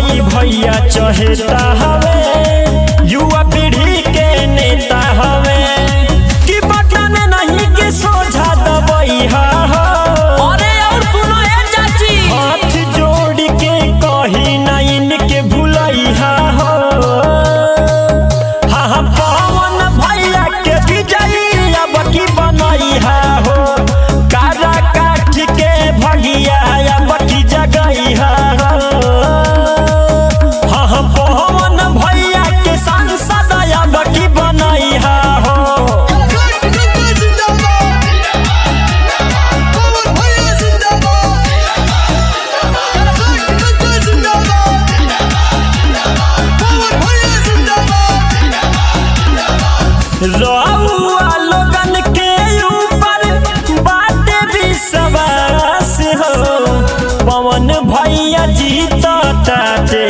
भाई भैया चहेता हवे, युवा पीढ़ी के नेता हवे कि बटन नहीं के सोझा दबैहा हो। अरे और सुनो ए चाची, हाथ जोड़ के कही ना इनके भुलैहा हो। हाँ पवन भैया के विजयी अब की बनैहा हो। कारा काठ के भगिया अब की जगैहा हो। हाँ पवन भैया के सांसद अब की बनैहा हो। रउआ लोगन के ऊपर बाटे विश्वास हो। पवन भैया जीतताते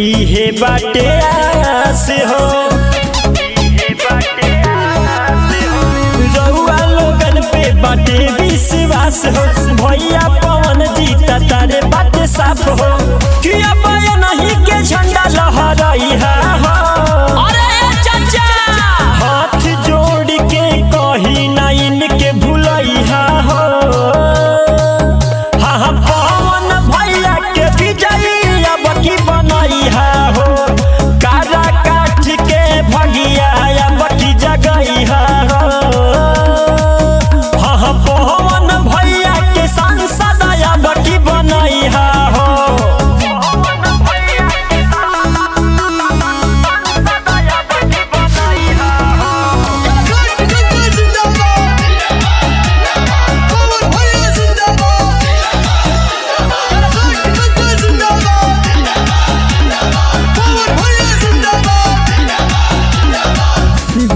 इहे बाटे आस हो। रउआ लोगन पे बाटे विश्वास हो। भैया पवन जीतता रे बाटे साफ हो कि अब नहीं के झंडा लहराइहा हो। अरे ए चाचा, हाथ जोड़ के कही ना इनके भुलैहा हो। हाँ पवन भैया के विजयी अब की बनैहा हो। कारा काठ के भगिया अब की जगैहा हो। हाँ पवन भैया के सांसद अब की बनैहा हो।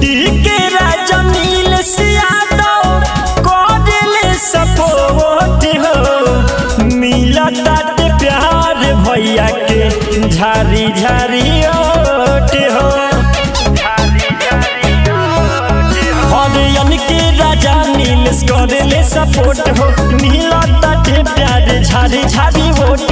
डीके राजा नील सियादव कोडले सपोर्ट हो। मिलता ते प्यार भैया के झारी झारी ओट हो। हरियन के राजा नील कोडले सपोर्ट हो। मिलता ते प्यार झारी झारी ओट